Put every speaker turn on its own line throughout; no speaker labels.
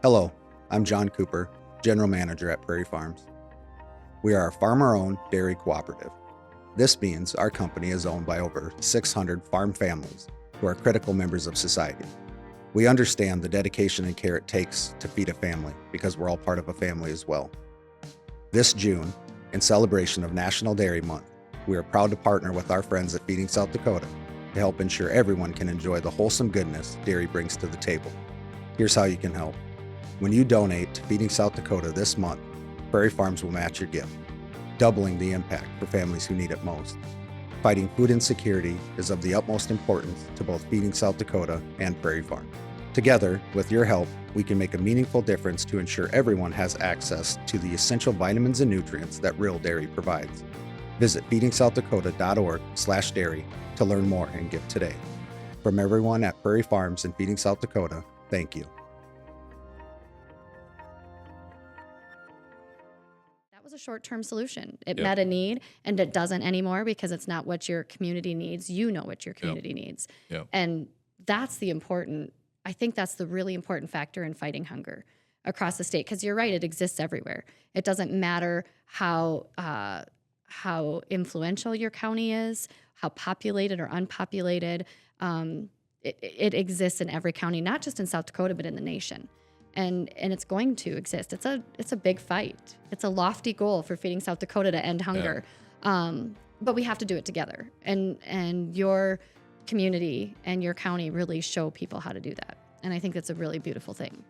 Hello, I'm John Cooper, General Manager at Prairie Farms. We are a farmer-owned dairy cooperative. This means our company is owned by over 600 farm families who are critical members of society. We understand the dedication and care it takes to feed a family because we're all part of a family as well. This June, in celebration of National Dairy Month, we are proud to partner with our friends at Feeding South Dakota to help ensure everyone can enjoy the wholesome goodness dairy brings to the table. Here's how you can help. When you donate to Feeding South Dakota this month, Prairie Farms will match your gift, doubling the impact for families who need it most. Fighting food insecurity is of the utmost importance to both Feeding South Dakota and Prairie Farm. Together, with your help, we can make a meaningful difference to ensure everyone has access to the essential vitamins and nutrients that real dairy provides. Visit feedingsouthdakota.org/dairy to learn more and give today. From everyone at Prairie Farms and Feeding South Dakota, thank you.
Was a short-term solution. It met a need, and it doesn't anymore because it's not what your community needs. You know what your community needs. And that's I think that's the really important factor in fighting hunger across the state, because you're right, it exists everywhere. It doesn't matter how influential your county is, how populated or unpopulated. It exists in every county, not just in South Dakota, but in the nation. And it's going to exist. It's a big fight. It's a lofty goal for Feeding South Dakota to end hunger. But we have to do it together. And your community and your county really show people how to do that. And I think that's a really beautiful thing.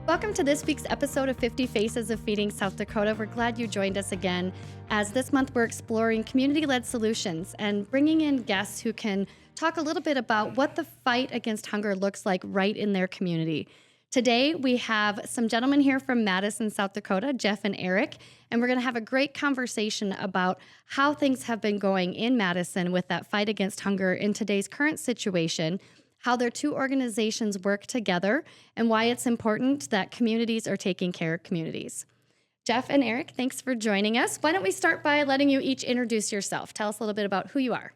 Welcome to this week's episode of 50 Faces of Feeding South Dakota. We're glad you joined us again, as this month we're exploring community-led solutions and bringing in guests who can talk a little bit about what the fight against hunger looks like right in their community. Today we have some gentlemen here from Madison, South Dakota, Jeff and Eric, and we're going to have a great conversation about how things have been going in Madison with that fight against hunger in today's current situation, how their two organizations work together, and why it's important that communities are taking care of communities. Jeff and Eric, thanks for joining us. Why don't we start by letting you each introduce yourself. Tell us a little bit about who you are.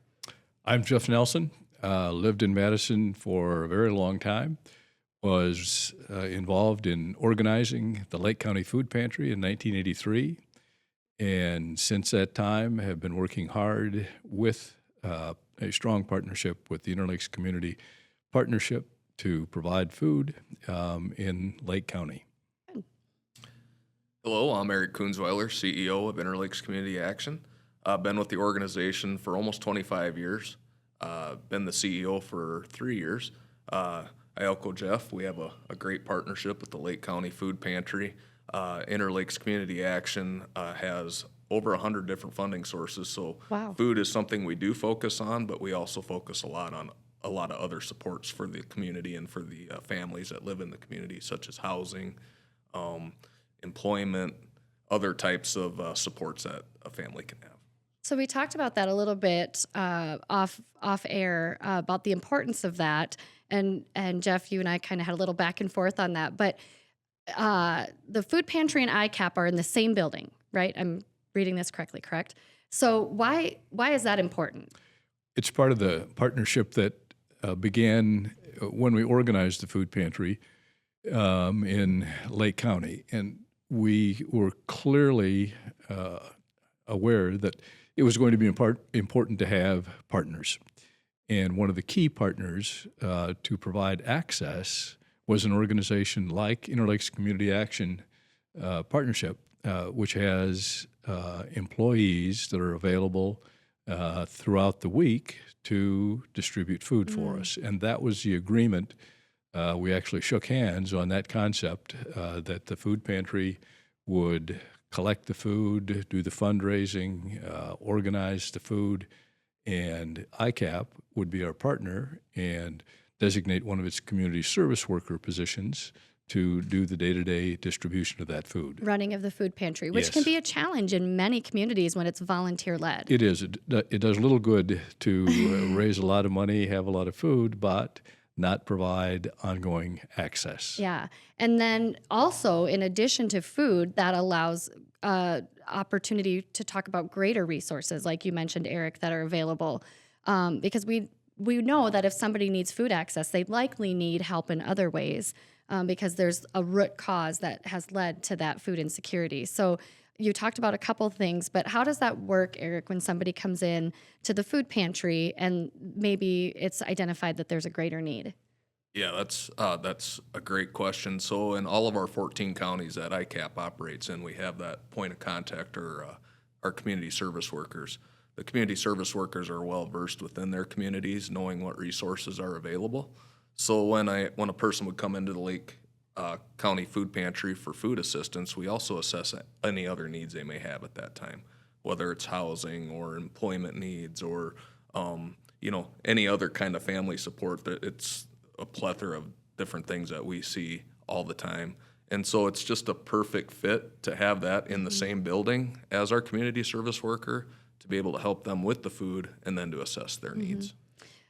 I'm Jeff Nelson, lived in Madison for a very long time, was involved in organizing the Lake County Food Pantry in 1983, and since that time have been working hard with a strong partnership with the Interlakes Community Partnership to provide food in Lake County.
Hello, I'm Eric Kunzweiler, CEO of Interlakes Community Action. I've been with the organization for almost 25 years. Been the CEO for 3 years. I echo Jeff. We have a great partnership with the Lake County Food Pantry. Interlakes Community Action has over 100 different funding sources, so food is something we do focus on, but we also focus a lot of other supports for the community and for the families that live in the community, such as housing, employment, other types of supports that a family can have.
So we talked about that a little bit off air about the importance of that, and Jeff, you and I kind of had a little back and forth on that. But the food pantry and ICAP are in the same building, right? I'm reading this correctly, correct? So why is that important?
It's part of the partnership that began when we organized the food pantry in Lake County, and we were clearly aware that it was going to be important to have partners. And one of the key partners to provide access was an organization like Interlakes Community Action Partnership, which has employees that are available throughout the week to distribute food for us. And that was the agreement. We actually shook hands on that concept that the food pantry would collect the food, do the fundraising, organize the food, and ICAP would be our partner and designate one of its community service worker positions to do the day-to-day distribution of that food.
Running of the food pantry, which can be a challenge in many communities when it's volunteer-led.
It is. It does a little good to raise a lot of money, have a lot of food, but not provide ongoing access.
Yeah. And then also, in addition to food, that allows opportunity to talk about greater resources, like you mentioned, Eric, that are available. Because we know that if somebody needs food access, they likely need help in other ways because there's a root cause that has led to that food insecurity. So you talked about a couple things, but how does that work, Eric, when somebody comes in to the food pantry and maybe it's identified that there's a greater need?
Yeah, that's a great question. So in all of our 14 counties that ICAP operates in, we have that point of contact or our community service workers. The community service workers are well versed within their communities, knowing what resources are available. So when a person would come into the Lake County Food Pantry for food assistance, we also assess any other needs they may have at that time, whether it's housing or employment needs or any other kind of family support. That it's a plethora of different things that we see all the time. And so it's just a perfect fit to have that in the same building as our community service worker to be able to help them with the food and then to assess their needs.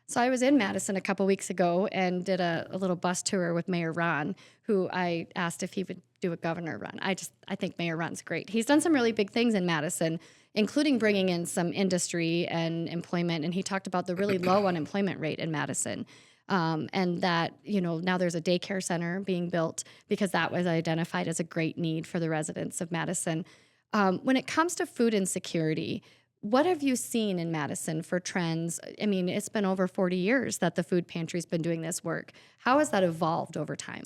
So I was in Madison a couple weeks ago and did a little bus tour with Mayor Ron, who I asked if he would do a governor run. I think Mayor Ron's great. He's done some really big things in Madison, including bringing in some industry and employment. And he talked about the really low unemployment rate in Madison. And that, now there's a daycare center being built because that was identified as a great need for the residents of Madison. When it comes to food insecurity, what have you seen in Madison for trends? I mean, it's been over 40 years that the food pantry's been doing this work. How has that evolved over time?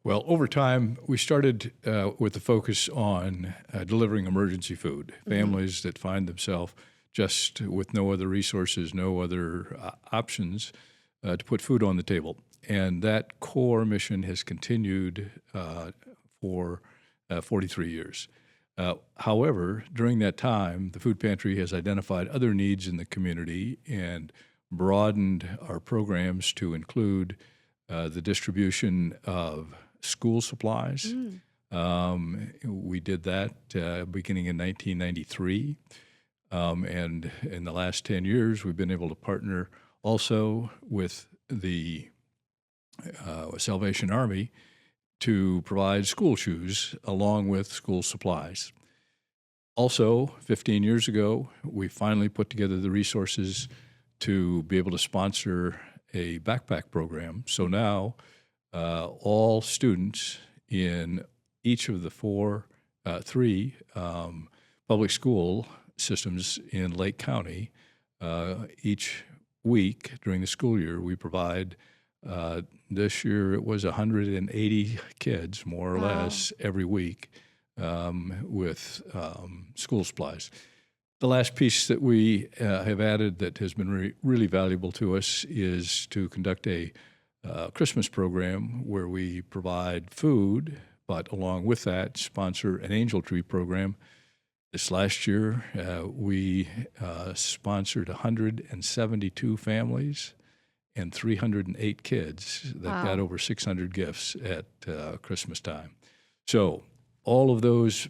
Well, over time, we started with the focus on delivering emergency food. Families that find themselves just with no other resources, no other options to put food on the table. And that core mission has continued for 43 years. However, during that time, the food pantry has identified other needs in the community and broadened our programs to include the distribution of school supplies. We did that beginning in 1993. And in the last 10 years, we've been able to partner also with the Salvation Army to provide school shoes along with school supplies. Also, 15 years ago, we finally put together the resources to be able to sponsor a backpack program. So now all students in each of the three public school systems in Lake County, each week during the school year, we provide this year it was 180 kids, more or less, every week with school supplies. The last piece that we have added that has been really valuable to us is to conduct a Christmas program where we provide food, but along with that, sponsor an angel tree program. This last year, we sponsored 172 families and 308 kids that got over 600 gifts at Christmas time. So all of those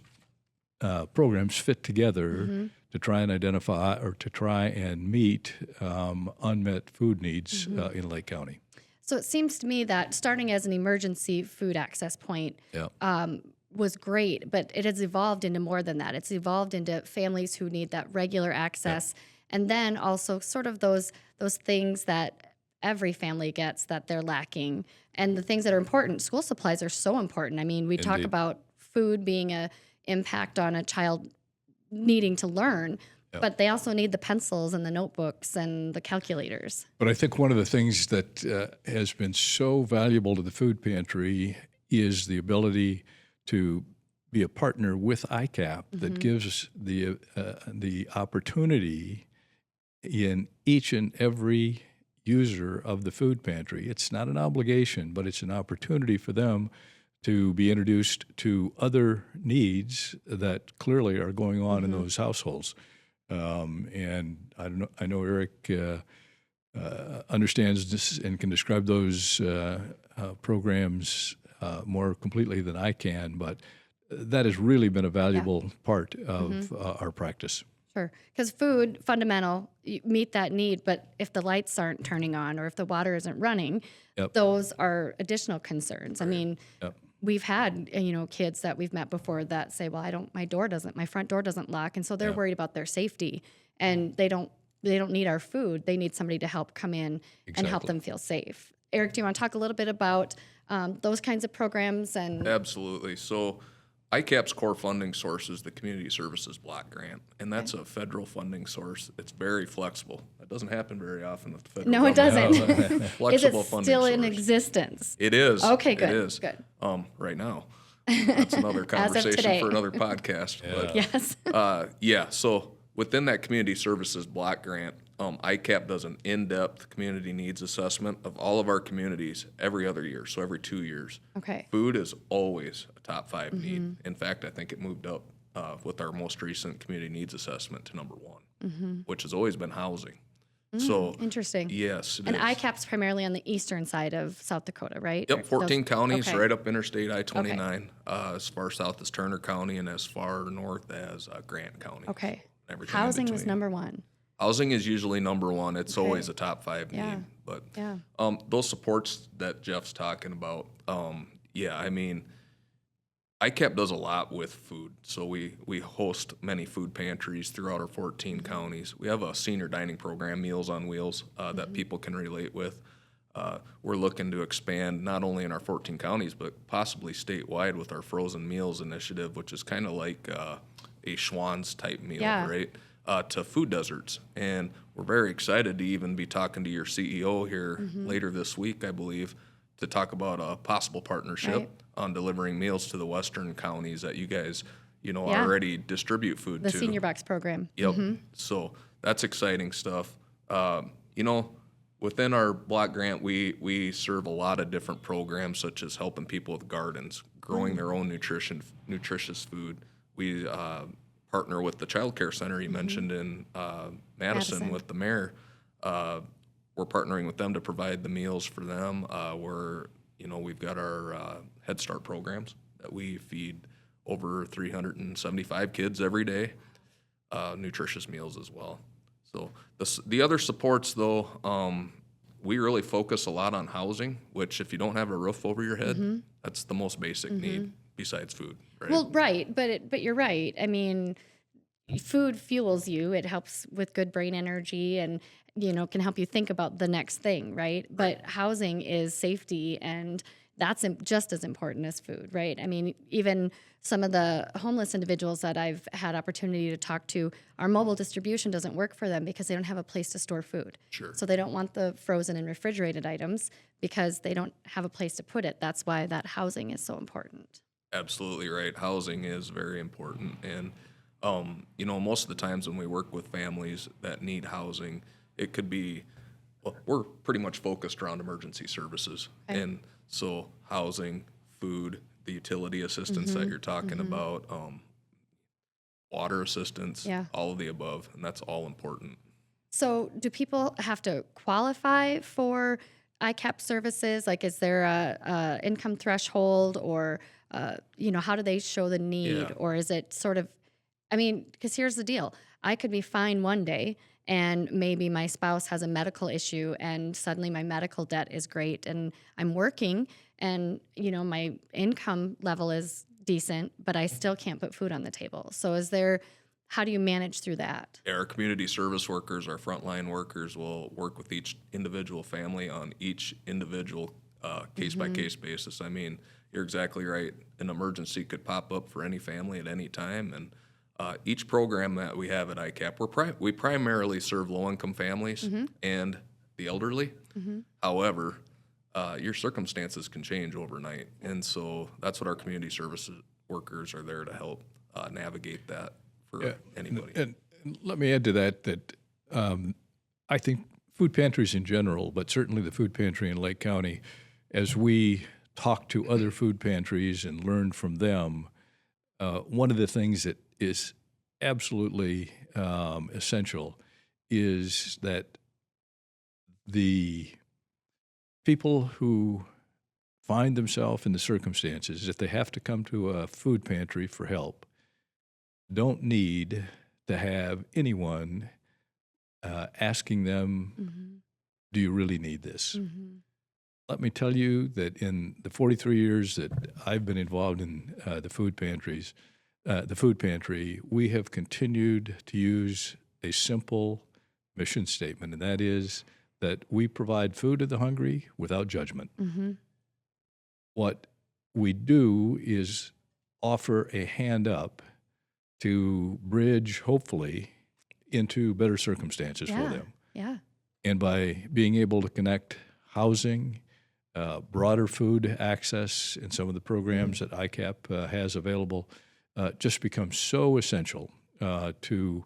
programs fit together to try and identify or to try and meet unmet food needs in Lake County.
So it seems to me that starting as an emergency food access point was great, but it has evolved into more than that. It's evolved into families who need that regular access, and then also sort of those things that every family gets that they're lacking, and the things that are important. School supplies are so important. I mean, we talk about food being an impact on a child needing to learn, but they also need the pencils and the notebooks and the calculators.
But I think one of the things that has been so valuable to the food pantry is the ability to be a partner with ICAP that gives the opportunity in each and every user of the food pantry. It's not an obligation, but it's an opportunity for them to be introduced to other needs that clearly are going on in those households. And I know Eric understands this and can describe those programs more completely than I can, but that has really been a valuable part of our practice.
Sure. Because food, fundamental, you meet that need, but if the lights aren't turning on or if the water isn't running,
Yep.
those are additional concerns. I mean,
Yep.
we've had, kids that we've met before that say, well, my front door doesn't lock. And so they're
Yeah.
worried about their safety and they don't need our food. They need somebody to help come in and help
Exactly.
them feel safe. Eric, do you want to talk a little bit about those kinds of programs? And
Absolutely. So ICAP's core funding source is the Community Services Block Grant, and that's a federal funding source. It's very flexible. That doesn't happen very often with the federal
no, it
government.
doesn't. Is
Flexible
it
funding
still in
source.
existence?
It is.
Okay, good.
It is.
Good.
Right now. That's another conversation
today.
for another podcast. But
Yes.
so within that Community Services Block Grant, ICAP does an in-depth community needs assessment of all of our communities every other year, so every 2 years.
Okay.
Food is always a top 5 need. In fact, I think it moved up with our most recent community needs assessment to number 1, which has always been housing. So
Interesting.
yes, it
And
is.
ICAP's primarily on the eastern side of South Dakota, right?
Yep, 14 counties,
okay.
right up Interstate I-29, as far south as Turner County and as far north as Grant County.
Okay.
Everything in
Housing was
between.
number 1.
Housing is usually number 1. It's
Okay.
always a top 5
Yeah.
need. But
Yeah.
those supports that Jeff's talking about, I mean, ICAP does a lot with food. So we host many food pantries throughout our 14 counties. We have a senior dining program, Meals on Wheels, that people can relate with. We're looking to expand not only in our 14 counties, but possibly statewide with our frozen meals initiative, which is kind of like a Schwann's type meal,
Yeah.
right? To food deserts. And we're very excited to even be talking to your CEO here later this week, I believe, to talk about a possible partnership
Right.
on delivering meals to the western counties that you guys,
Yeah.
already distribute food
The
to.
senior box program.
Yep. So that's exciting stuff. Within our block grant, we serve a lot of different programs, such as helping people with gardens, growing their own nutritious food. We partner with the child care center you mentioned in Madison with the mayor. We're partnering with them to provide the meals for them. We've got our Head Start programs that we feed over 375 kids every day, nutritious meals as well. So the other supports, though, we really focus a lot on housing, which if you don't have a roof over your head, that's the most basic need besides food, right?
Well, right, but you're right. I mean, food fuels you. It helps with good brain energy and can help you think about the next thing, right? But housing is safety, and that's just as important as food, right? I mean, even some of the homeless individuals that I've had opportunity to talk to, our mobile distribution doesn't work for them because they don't have a place to store food.
Sure.
So they don't want the frozen and refrigerated items because they don't have a place to put it. That's why that housing is so important.
Absolutely right. Housing is very important. And, most of the times when we work with families that need housing, it could be, we're pretty much focused around emergency services.
Okay.
And so housing, food, the utility assistance that you're talking about, water assistance,
Yeah.
all of the above. And that's all important.
So do people have to qualify for ICAP services? Like, is there a income threshold or, how do they show the need?
Yeah.
Or is it sort of, because here's the deal. I could be fine one day and maybe my spouse has a medical issue and suddenly my medical debt is great and I'm working and, my income level is decent, but I still can't put food on the table. So how do you manage through that?
Our community service workers, our frontline workers, will work with each individual family on each individual case-by-case basis. I mean, you're exactly right. An emergency could pop up for any family at any time, and each program that we have at ICAP, we primarily serve low-income families and the elderly. However, your circumstances can change overnight, and so that's what our community services workers are there to help navigate that for anybody.
And let me add to that I think food pantries in general, but certainly the food pantry in Lake County, as we talk to other food pantries and learn from them, one of the things that is absolutely essential is that the people who find themselves in the circumstances that they have to come to a food pantry for help don't need to have anyone asking them, do you really need this? Let me tell you that in the 43 years that I've been involved in the food pantry, we have continued to use a simple mission statement, and that is that we provide food to the hungry without judgment. What we do is offer a hand up to bridge, hopefully, into better circumstances for them.
Yeah.
And by being able to connect housing, broader food access, and some of the programs that ICAP has available, just becomes so essential to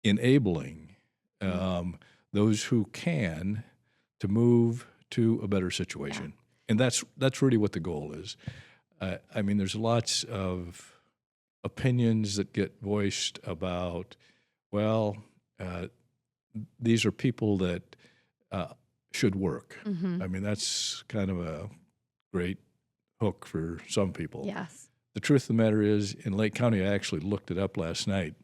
enabling those who can to move to a better situation. And that's really what the goal is. I mean, there's lots of opinions that get voiced about, well, these are people that should work. I mean, that's kind of a great hook for some people.
Yes.
The truth of the matter is, in Lake County, I actually looked it up last night.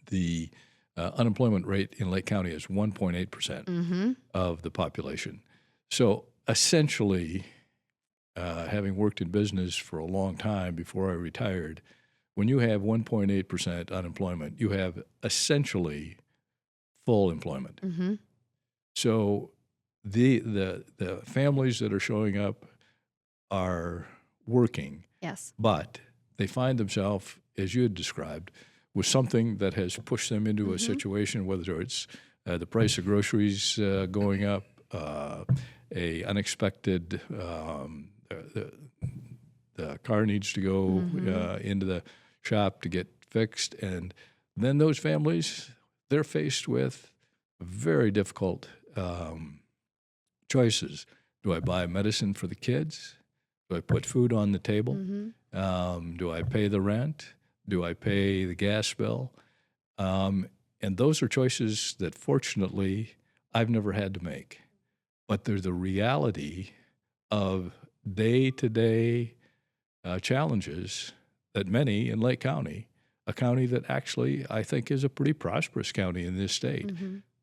The unemployment rate in Lake County is 1.8% of the population. So essentially, having worked in business for a long time before I retired, when you have 1.8% unemployment, you have essentially full employment. So the families that are showing up are working,
Yes.
but they find themselves, as you had described, with something that has pushed them into a situation, whether it's the price of groceries going up, a unexpected the car needs to go into the shop to get fixed, and then those families, they're faced with very difficult choices. Do I buy medicine for the kids? Do I put food on the table? Do I pay the rent? Do I pay the gas bill? And those are choices that, fortunately, I've never had to make. But they're the reality of day-to-day challenges that many in Lake County, a county that actually I think is a pretty prosperous county in this state.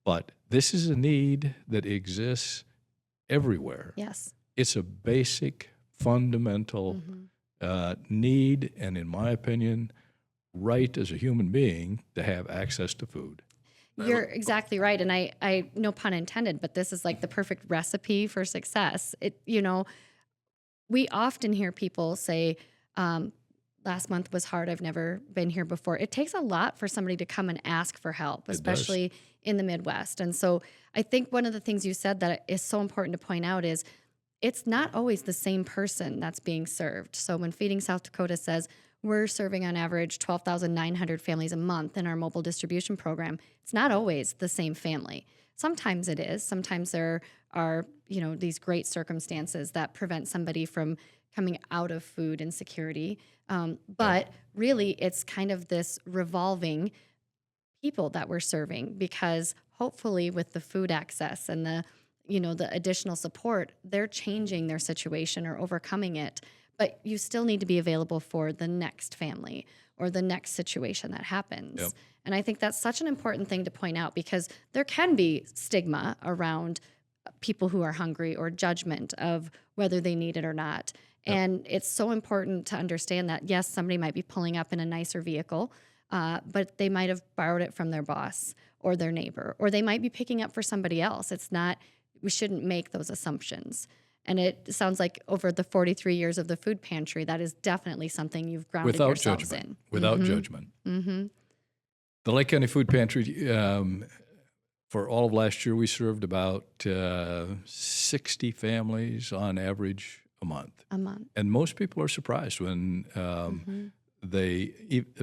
But this is a need that exists everywhere.
Yes.
It's a basic, fundamental need, and in my opinion, right as a human being to have access to food.
You're exactly right. And I no pun intended, but this is like the perfect recipe for success. We often hear people say, last month was hard. I've never been here before. It takes a lot for somebody to come and ask for help, especially in the Midwest. And so I think one of the things you said that is so important to point out is it's not always the same person that's being served. So when Feeding South Dakota says we're serving on average 12,900 families a month in our mobile distribution program, it's not always the same family. Sometimes it is. Sometimes there are, these great circumstances that prevent somebody from coming out of food insecurity. But really, it's kind of this revolving people that we're serving, because hopefully with the food access and the additional support, they're changing their situation or overcoming it. But you still need to be available for the next family or the next situation that happens. And I think that's such an important thing to point out, because there can be stigma around people who are hungry or judgment of whether they need it or not. And it's so important to understand that, yes, somebody might be pulling up in a nicer vehicle, but they might have borrowed it from their boss or their neighbor, or they might be picking up for somebody else. We shouldn't make those assumptions. And it sounds like over the 43 years of the food pantry, that is definitely something you've grounded yourselves in.
Without judgment. The Lake County Food Pantry, for all of last year, we served about 60 families on average a month. And most people are surprised when the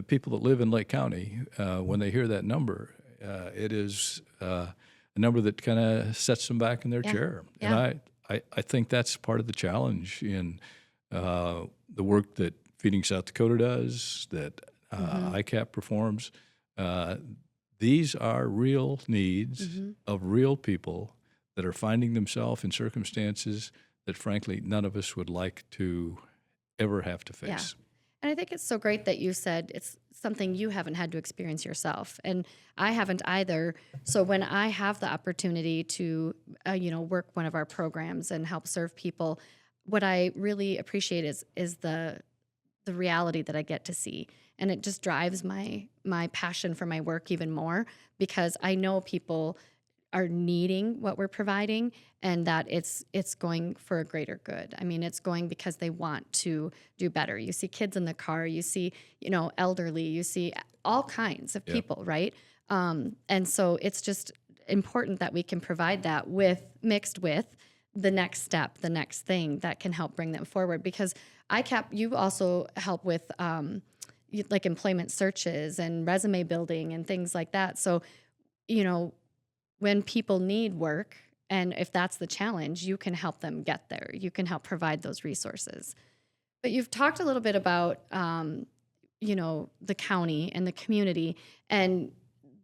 people that live in Lake County, when they hear that number, it is a number that kind of sets them back in their chair. And I think that's part of the challenge in the work that Feeding South Dakota does, that ICAP performs. These are real needs of real people that are finding themselves in circumstances that, frankly, none of us would like to ever have to face.
And I think it's so great that you said it's something you haven't had to experience yourself, and I haven't either. So when I have the opportunity to, work one of our programs and help serve people, what I really appreciate is the reality that I get to see, and it just drives my passion for my work even more, because I know people are needing what we're providing, and that it's going for a greater good. I mean, it's going because they want to do better. You see kids in the car, you see, elderly, you see all kinds of
Yeah.
people, right? And so it's just important that we can provide that mixed with the next step, the next thing that can help bring them forward. Because you also help with like employment searches and resume building and things like that. So, you know, when people need work, and if that's the challenge, you can help them get there. You can help provide those resources. But you've talked a little bit about, the county and the community, and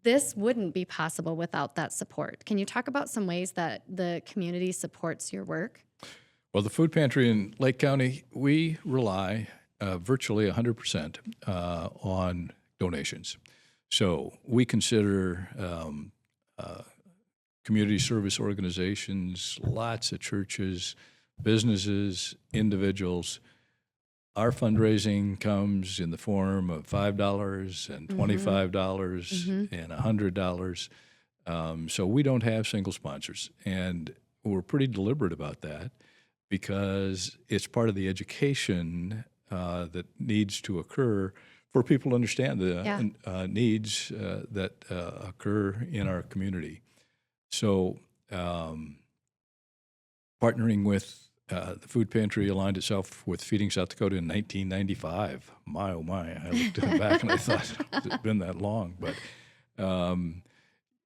this wouldn't be possible without that support. Can you talk about some ways that the community supports your work?
Well, the food pantry in Lake County, we rely virtually 100% on donations. So we consider community service organizations, lots of churches, businesses, individuals. Our fundraising comes in the form of $5 and $25 and $100. So we don't have single sponsors. And we're pretty deliberate about that because it's part of the education that needs to occur for people to understand the needs that occur in our community. So partnering with the food pantry aligned itself with Feeding South Dakota in 1995. My, oh my, I looked back and I thought it's been that long. But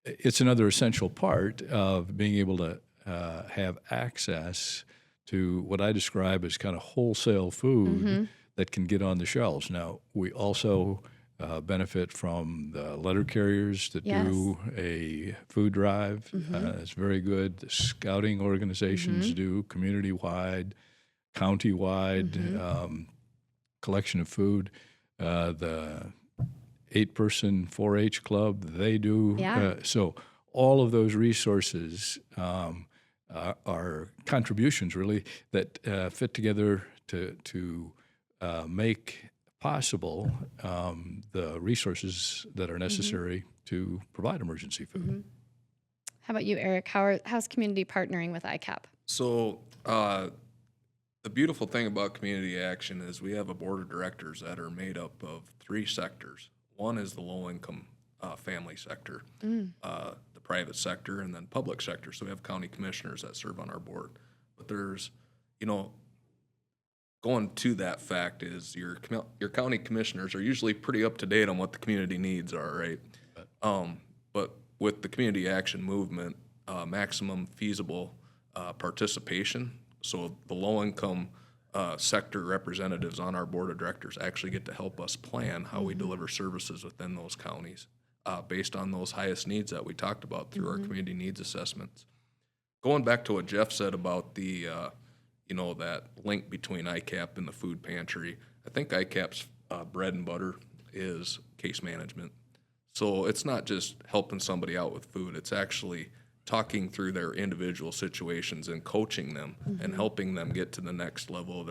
it's another essential part of being able to have access to what I describe as kind of wholesale food that can get on the shelves. Now, we also benefit from the letter carriers that do a food drive. It's very good. The scouting organizations do community-wide, county-wide collection of food. The 8-person 4-H club, they do. So all of those resources are contributions, really, that fit together to make possible the resources that are necessary to provide emergency food.
How about you, Eric? How's community partnering with ICAP?
So the beautiful thing about community action is we have a board of directors that are made up of 3 sectors. One is the low-income family sector, the private sector, and then public sector. So we have county commissioners that serve on our board. But there's, going to that fact is your county commissioners are usually pretty up to date on what the community needs are, right? But with the community action movement, maximum feasible participation, so the low-income sector representatives on our board of directors actually get to help us plan how we deliver services within those counties based on those highest needs that we talked about through our community needs assessments. Going back to what Jeff said about the that link between ICAP and the food pantry, I think ICAP's bread and butter is case management. So it's not just helping somebody out with food, it's actually talking through their individual situations and coaching them and helping them get to the next level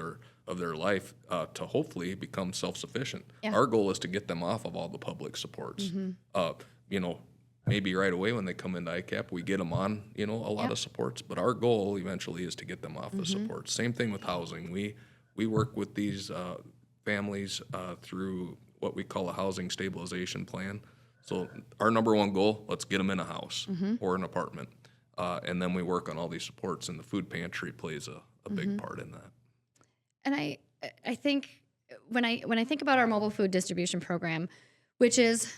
of their life to hopefully become self-sufficient. Our goal is to get them off of all the public supports. Maybe right away when they come into ICAP, we get them on, a lot of supports, but our goal eventually is to get them off the supports. Same thing with housing. We work with these families through what we call a housing stabilization plan. So our number one goal, let's get them in a house or an apartment. And then we work on all these supports, and the food pantry plays a big part in that.
And I think when I think about our mobile food distribution program, which is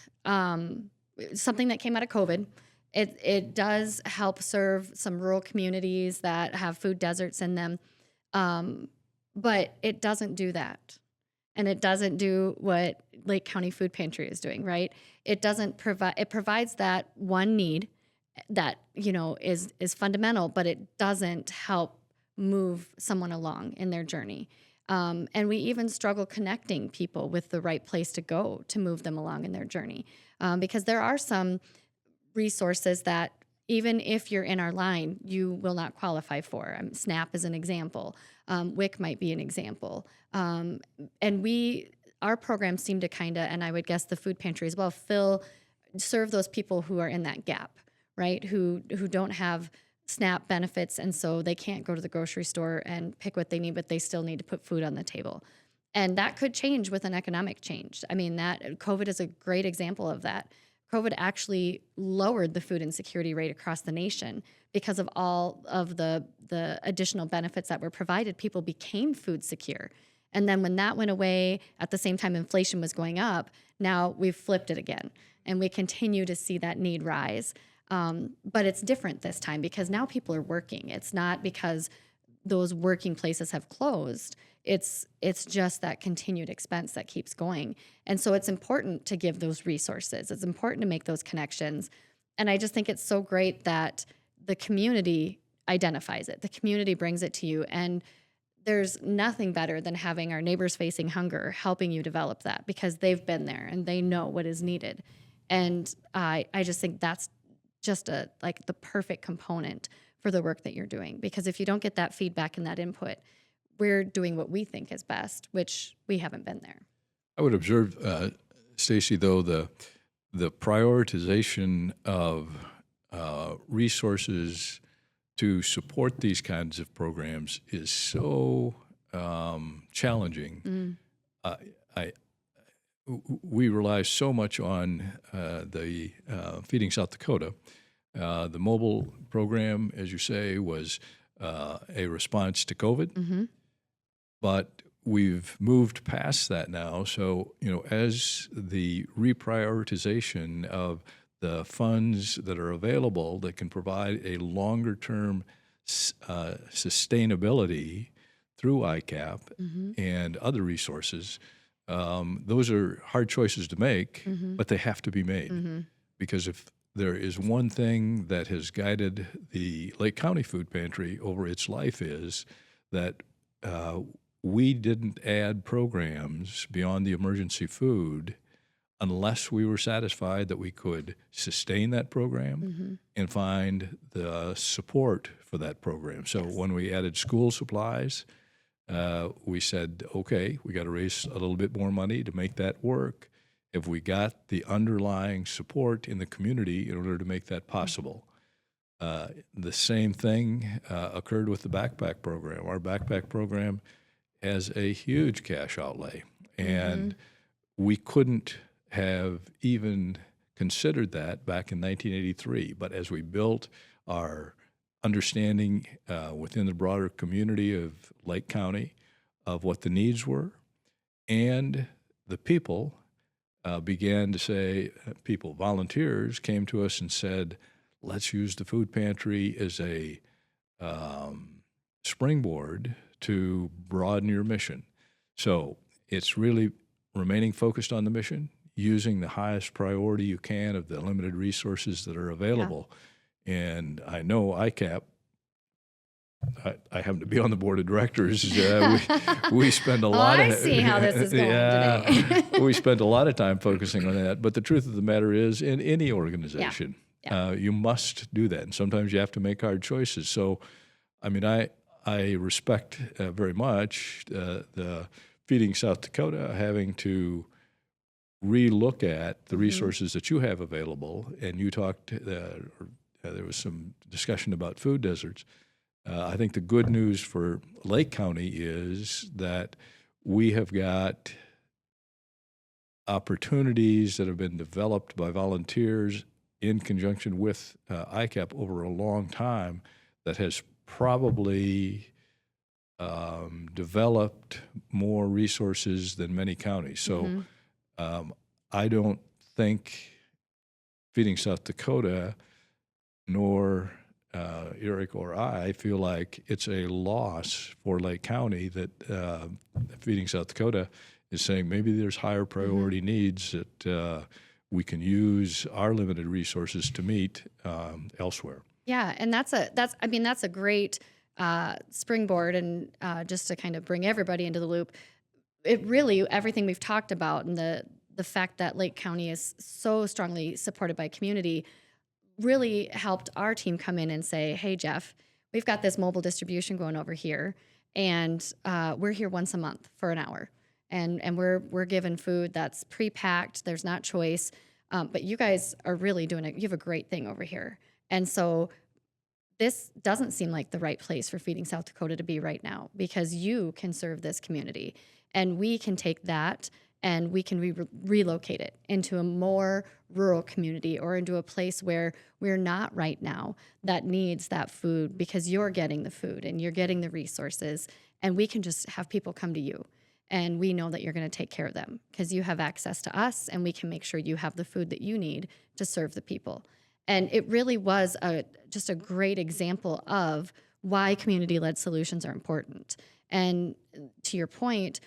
something that came out of COVID, it does help serve some rural communities that have food deserts in them, but it doesn't do that. And it doesn't do what Lake County Food Pantry is doing, right? It doesn't provide. It provides that one need that is fundamental, but it doesn't help move someone along in their journey. And we even struggle connecting people with the right place to go to move them along in their journey. Because there are some resources that even if you're in our line, you will not qualify for. SNAP is an example. WIC might be an example. And our programs seem to kind of, and I would guess the food pantry as well, serve those people who are in that gap, right? Who don't have SNAP benefits, and so they can't go to the grocery store and pick what they need, but they still need to put food on the table. And that could change with an economic change. I mean, that COVID is a great example of that. COVID actually lowered the food insecurity rate across the nation because of all of the additional benefits that were provided. People became food secure. And then when that went away, at the same time inflation was going up, now we've flipped it again. And we continue to see that need rise. But it's different this time because now people are working. It's not because those working places have closed. It's just that continued expense that keeps going. And so it's important to give those resources. It's important to make those connections. And I just think it's so great that the community identifies it. The community brings it to you. And there's nothing better than having our neighbors facing hunger helping you develop that because they've been there and they know what is needed. And I just think that's just the perfect component for the work that you're doing. Because if you don't get that feedback and that input, we're doing what we think is best, which we haven't been there.
I would observe, Stacy, though, the prioritization of resources to support these kinds of programs is so challenging. We rely so much on the Feeding South Dakota. The mobile program, as you say, was a response to COVID, but we've moved past that now. So, as the reprioritization of the funds that are available that can provide a longer-term sustainability through ICAP and other resources, those are hard choices to make, but they have to be made. Because if there is one thing that has guided the Lake County Food Pantry over its life is that we didn't add programs beyond the emergency food unless we were satisfied that we could sustain that program and find the support for that program. So when we added school supplies, we said, okay, we got to raise a little bit more money to make that work if we got the underlying support in the community in order to make that possible. The same thing occurred with the backpack program. Our backpack program has a huge cash outlay, and we couldn't have even considered that back in 1983. But as we built our understanding within the broader community of Lake County of what the needs were, and the people began to say, volunteers came to us and said, let's use the food pantry as a springboard to broaden your mission. So it's really remaining focused on the mission, using the highest priority you can of the limited resources that are available. Yeah. And I know ICAP, I happen to be on the board of directors. We spend a lot
I see how this is going today.
We spend a lot of time focusing on that. But the truth of the matter is, in any organization, you must do that. And sometimes you have to make hard choices. So, I mean, I respect very much the Feeding South Dakota having to relook at the resources that you have available. And you talked, there was some discussion about food deserts. I think the good news for Lake County is that we have got opportunities that have been developed by volunteers in conjunction with ICAP over a long time that has probably developed more resources than many counties. So I don't think Feeding South Dakota nor Eric or I feel like it's a loss for Lake County that Feeding South Dakota is saying maybe there's higher priority needs that we can use our limited resources to meet elsewhere.
Yeah, and that's a great springboard and just to kind of bring everybody into the loop, it really, everything we've talked about and the fact that Lake County is so strongly supported by community really helped our team come in and say, hey, Jeff, we've got this mobile distribution going over here, and we're here once a month for an hour. And we're given food that's pre-packed. There's not choice. But you guys are really doing it. You have a great thing over here. And so this doesn't seem like the right place for Feeding South Dakota to be right now, because you can serve this community. And we can take that and we can relocate it into a more rural community or into a place where we're not right now that needs that food, because you're getting the food and you're getting the resources, and we can just have people come to you. And we know that you're going to take care of them because you have access to us, and we can make sure you have the food that you need to serve the people. And it really was just a great example of why community-led solutions are important. And to your point,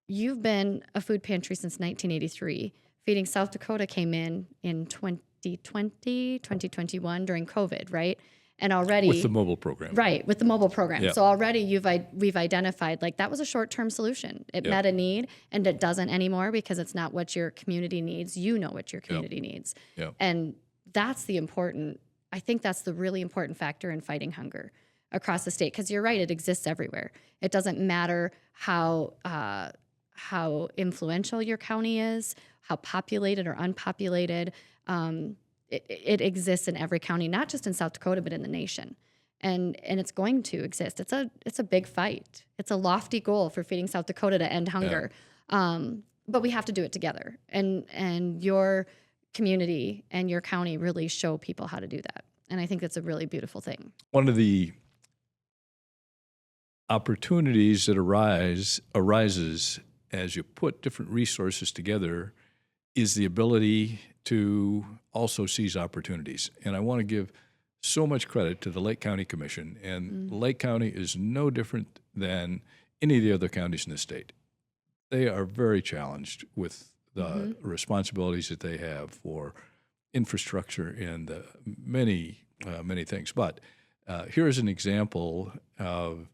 you've been a food pantry since 1983. Feeding South Dakota came in 2020, 2021 during COVID, right? And already
with the mobile program.
Right, with the mobile program.
Yep.
So already we've identified like that was a short-term solution. It met a need, and it doesn't anymore because it's not what your community needs. You know what your community needs.
Yep.
And that's I think that's the really important factor in fighting hunger across the state, because you're right, it exists everywhere. It doesn't matter how influential your county is, how populated or unpopulated. It exists in every county, not just in South Dakota, but in the nation. And it's going to exist. It's a big fight. It's a lofty goal for Feeding South Dakota to end hunger. But we have to do it together. And your community and your county really show people how to do that. And I think that's a really beautiful thing.
One of the opportunities that arises as you put different resources together is the ability to also seize opportunities. And I want to give so much credit to the Lake County Commission. And Lake County is no different than any of the other counties in the state. They are very challenged with the responsibilities that they have for infrastructure and many things. But here is an example of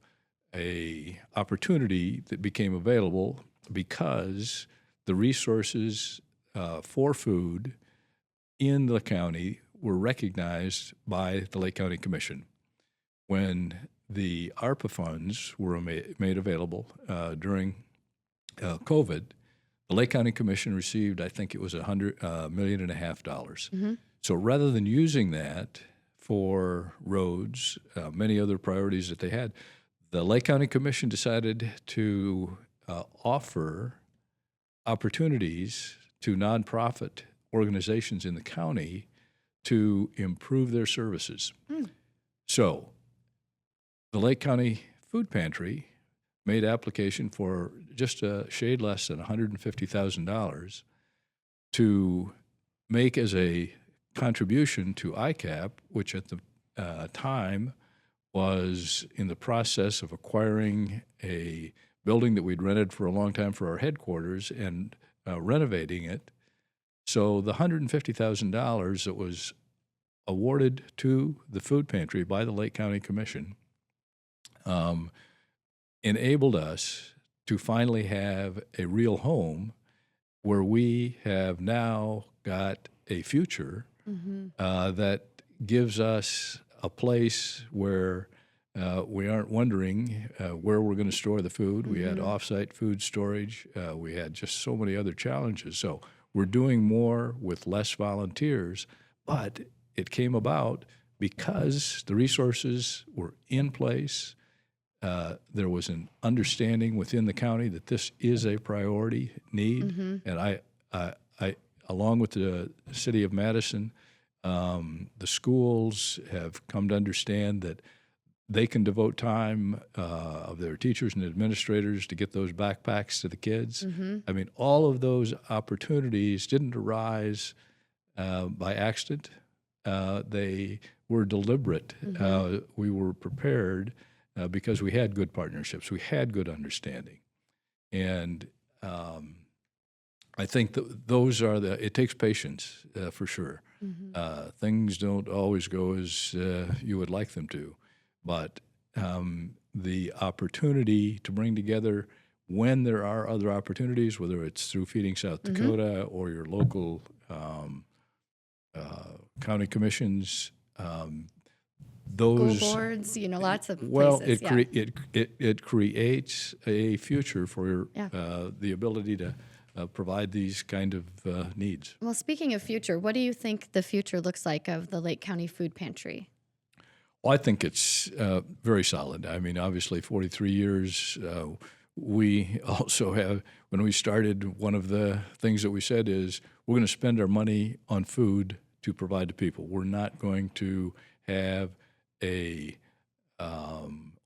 a opportunity that became available because the resources for food in the county were recognized by the Lake County Commission. When the ARPA funds were made available during COVID, the Lake County Commission received, I think it was $100.5 million. So rather than using that for roads, many other priorities that they had, the Lake County Commission decided to offer opportunities to nonprofit organizations in the county to improve their services. So the Lake County Food Pantry made application for just a shade less than $150,000 to make as a contribution to ICAP, which at the time was in the process of acquiring a building that we'd rented for a long time for our headquarters and renovating it. So the $150,000 that was awarded to the food pantry by the Lake County Commission enabled us to finally have a real home where we have now got a future that gives us a place where we aren't wondering where we're going to store the food. We had off-site food storage. We had just so many other challenges. So we're doing more with less volunteers, but it came about because the resources were in place. There was an understanding within the county that this is a priority need, and I, along with the city of Madison, the schools have come to understand that they can devote time of their teachers and administrators to get those backpacks to the kids. I mean, all of those opportunities didn't arise by accident. They were deliberate. We were prepared because we had good partnerships. We had good understanding. And I think that those are it takes patience for sure. Things don't always go as you would like them to. But the opportunity to bring together when there are other opportunities, whether it's through Feeding South Dakota or your local county commissions,
School
those
boards, lots of
well,
places.
it creates a future for
Yeah.
the ability to provide these kind of needs.
Well, speaking of future, what do you think the future looks like of the Lake County Food Pantry?
Well, I think it's very solid. I mean, obviously, 43 years. We also have, when we started, one of the things that we said is we're going to spend our money on food to provide to people. We're not going to have a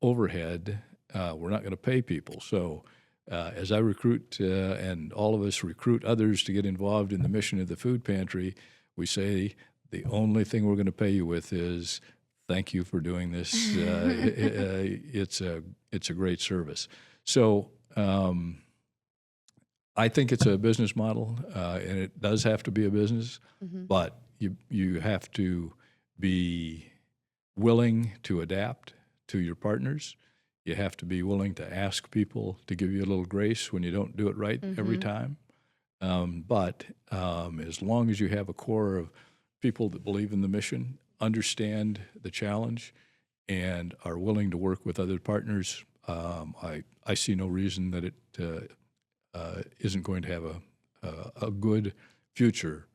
overhead. We're not going to pay people. So as I recruit and all of us recruit others to get involved in the mission of the food pantry, we say the only thing we're going to pay you with is thank you for doing this. It's a great service. So I think it's a business model, and it does have to be a business, but you have to be willing to adapt to your partners. You have to be willing to ask people to give you a little grace when you don't do it right every time. But as long as you have a core of people that believe in the mission, understand the challenge, and are willing to work with other partners, I see no reason that it isn't going to have a good future.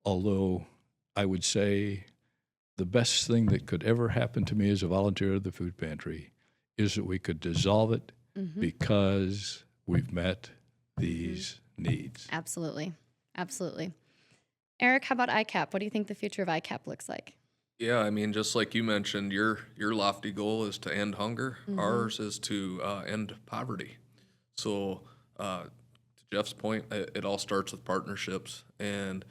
Although I would say the best thing that could ever happen to me as a volunteer of the food pantry is that we could dissolve it because we've met these needs.
Absolutely. Absolutely. Eric, how about ICAP? What do you think the future of ICAP looks like?
Yeah, I mean, just like you mentioned, your lofty goal is to end hunger. Ours is to end poverty. So, to Jeff's point, it all starts with partnerships, and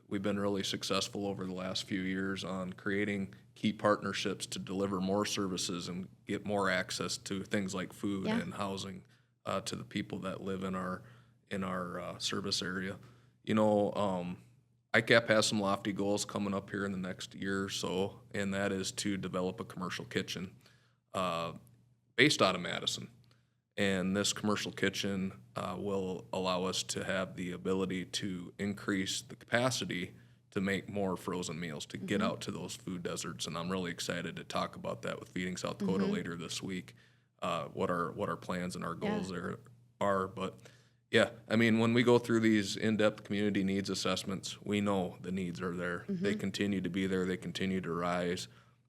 we've been really successful over the last few years on creating key partnerships to deliver more services and get more access to things like food and housing to the people that live in our service area. ICAP has some lofty goals coming up here in the next year or so, and that is to develop a commercial kitchen based out of Madison. And this commercial kitchen will allow us to have the ability to increase the capacity to make more frozen meals, to get out to those food deserts. And I'm really excited to talk about that with Feeding South Dakota later this week, what our plans and our goals there are. But yeah, I mean, when we go through these in-depth community needs assessments, we know the needs are there. They continue to be there. They continue to rise.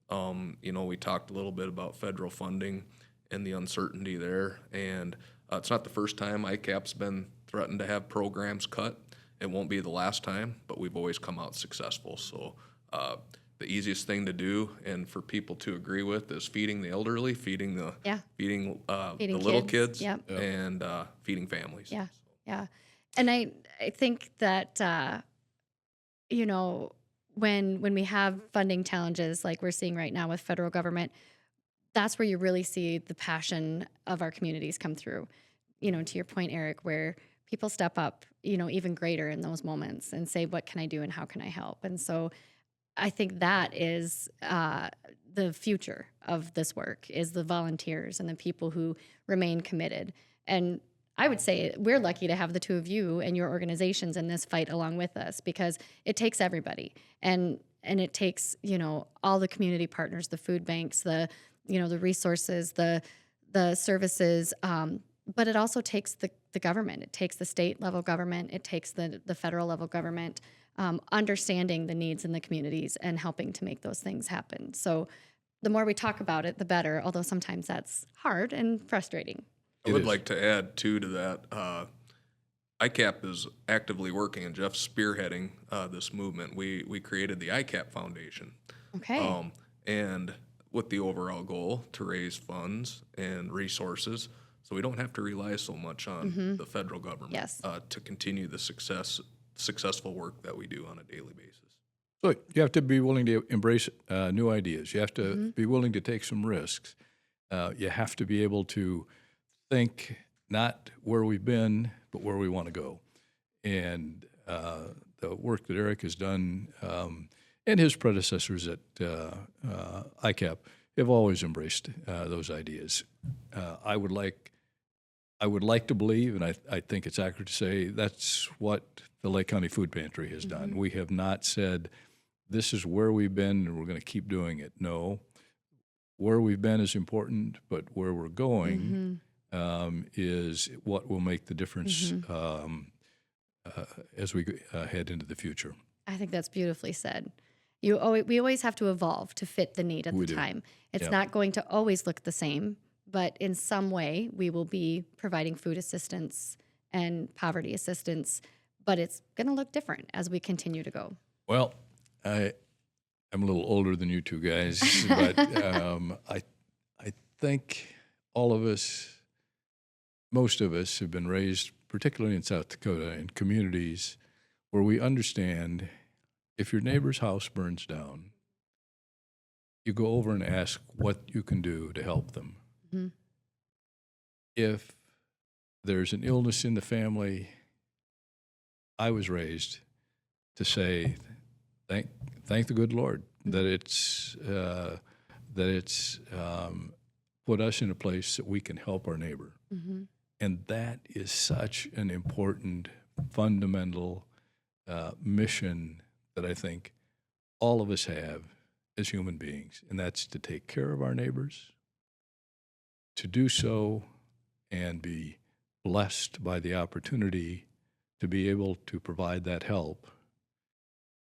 We talked a little bit about federal funding and the uncertainty there. And it's not the first time ICAP's been threatened to have programs cut. It won't be the last time, but we've always come out successful. So the easiest thing to do and for people to agree with is feeding the elderly, feeding the little kids, and feeding families.
Yeah, yeah. And I think that when we have funding challenges like we're seeing right now with federal government, that's where you really see the passion of our communities come through. To your point, Eric, where people step up, even greater in those moments and say, what can I do and how can I help? And so I think that is the future of this work, is the volunteers and the people who remain committed. And I would say we're lucky to have the two of you and your organizations in this fight along with us, because it takes everybody. And it takes, all the community partners, the food banks, the resources, the services, but it also takes the government. It takes the state level government. It takes the federal level government, understanding the needs in the communities and helping to make those things happen. So the more we talk about it, the better, although sometimes that's hard and frustrating.
I would like to add, too, to that. ICAP is actively working, and Jeff's spearheading this movement. We created the ICAP Foundation.
Okay.
And with the overall goal to raise funds and resources so we don't have to rely so much on the federal government to continue the successful work that we do on a daily basis.
So you have to be willing to embrace new ideas. You have to be willing to take some risks. You have to be able to think not where we've been, but where we want to go. And the work that Eric has done and his predecessors at ICAP have always embraced those ideas. I would like to believe, and I think it's accurate to say, that's what the Lake County Food Pantry has done. We have not said, this is where we've been and we're going to keep doing it. No, where we've been is important, but where we're going is what will make the difference as we head into the future.
I think that's beautifully said. We always have to evolve to fit the need at the time. It's not going to always look the same, but in some way we will be providing food assistance and poverty assistance, but it's going to look different as we continue to go.
Well, I'm a little older than you two guys, but I think all of us, most of us, have been raised, particularly in South Dakota, in communities where we understand if your neighbor's house burns down, you go over and ask what you can do to help them. If there's an illness in the family, I was raised to say, thank the good Lord that it's put us in a place that we can help our neighbor. And that is such an important, fundamental mission that I think all of us have as human beings, and that's to take care of our neighbors, to do so and be blessed by the opportunity to be able to provide that help.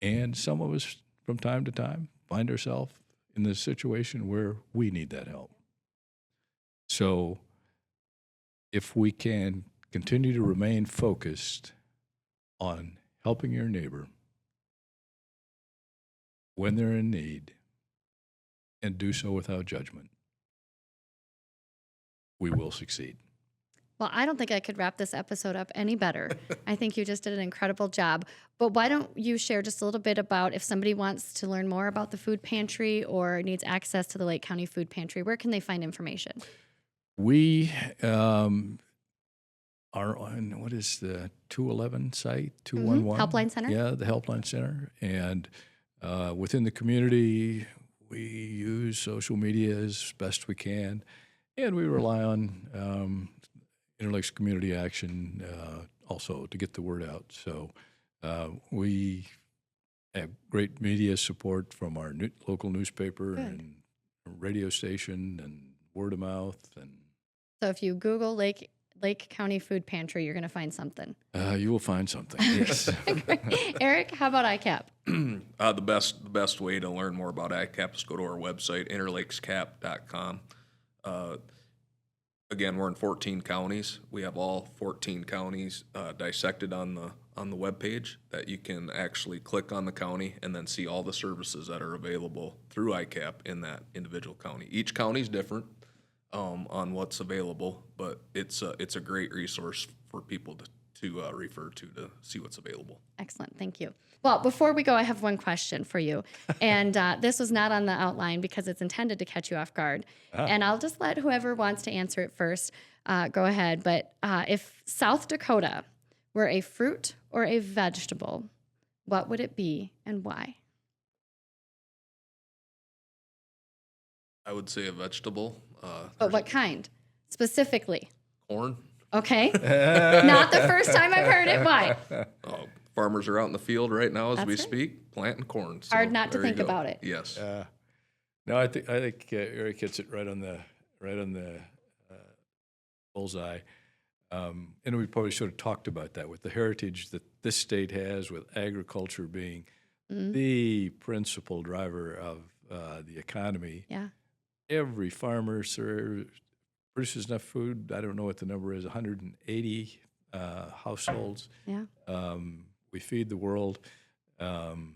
And some of us, from time to time, find ourselves in this situation where we need that help. So if we can continue to remain focused on helping your neighbor when they're in need and do so without judgment, we will succeed.
Well, I don't think I could wrap this episode up any better. I think you just did an incredible job. But why don't you share just a little bit about if somebody wants to learn more about the food pantry or needs access to the Lake County Food Pantry, where can they find information?
We are on, what is the 211 site? 211?
Helpline Center?
Yeah, the Helpline Center. And within the community, we use social media as best we can. And we rely on Interlakes Community Action also to get the word out. So we have great media support from our local newspaper and radio station and word of mouth. And
so if you Google Lake County Food Pantry, you're going to find something.
You will find something, yes.
Eric, how about ICAP?
The best way to learn more about ICAP is go to our website, interlakescap.com. Again, we're in 14 counties. We have all 14 counties dissected on the webpage that you can actually click on the county and then see all the services that are available through ICAP in that individual county. Each county is different on what's available, but it's a great resource for people to refer to see what's available.
Excellent. Thank you. Well, before we go, I have one question for you. And this was not on the outline because it's intended to catch you off guard. And I'll just let whoever wants to answer it first go ahead. But if South Dakota were a fruit or a vegetable, what would it be and why?
I would say a vegetable.
But what kind? Specifically?
Corn.
Okay. Not the first time I've heard it. Why?
Farmers are out in the field right now as we speak, planting corn. So
hard not to think about it.
Yes.
No, I think Eric hits it right on the bullseye. And we probably should have talked about that with the heritage that this state has, with agriculture being the principal driver of the economy.
Yeah.
Every farmer produces enough food. I don't know what the number is, 180 households.
Yeah.
We feed the world, and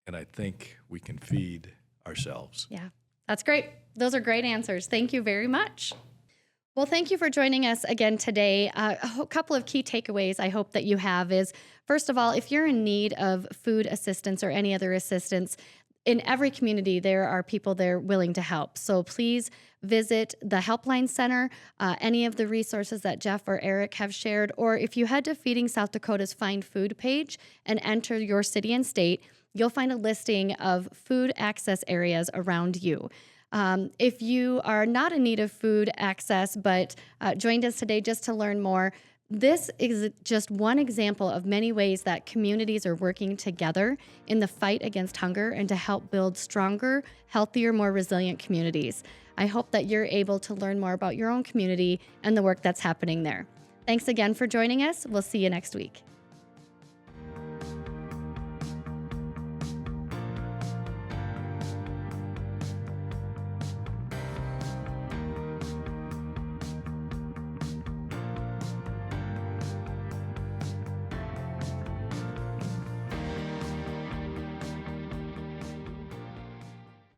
I think we can feed ourselves.
Yeah, that's great. Those are great answers. Thank you very much. Well, thank you for joining us again today. A couple of key takeaways I hope that you have is, first of all, if you're in need of food assistance or any other assistance, in every community, there are people there willing to help. So please visit the Helpline Center, any of the resources that Jeff or Eric have shared, or if you head to Feeding South Dakota's Find Food page and enter your city and state, you'll find a listing of food access areas around you. If you are not in need of food access but joined us today just to learn more, this is just one example of many ways that communities are working together in the fight against hunger and to help build stronger, healthier, more resilient communities. I hope that you're able to learn more about your own community and the work that's happening there. Thanks again for joining us. We'll see you next week.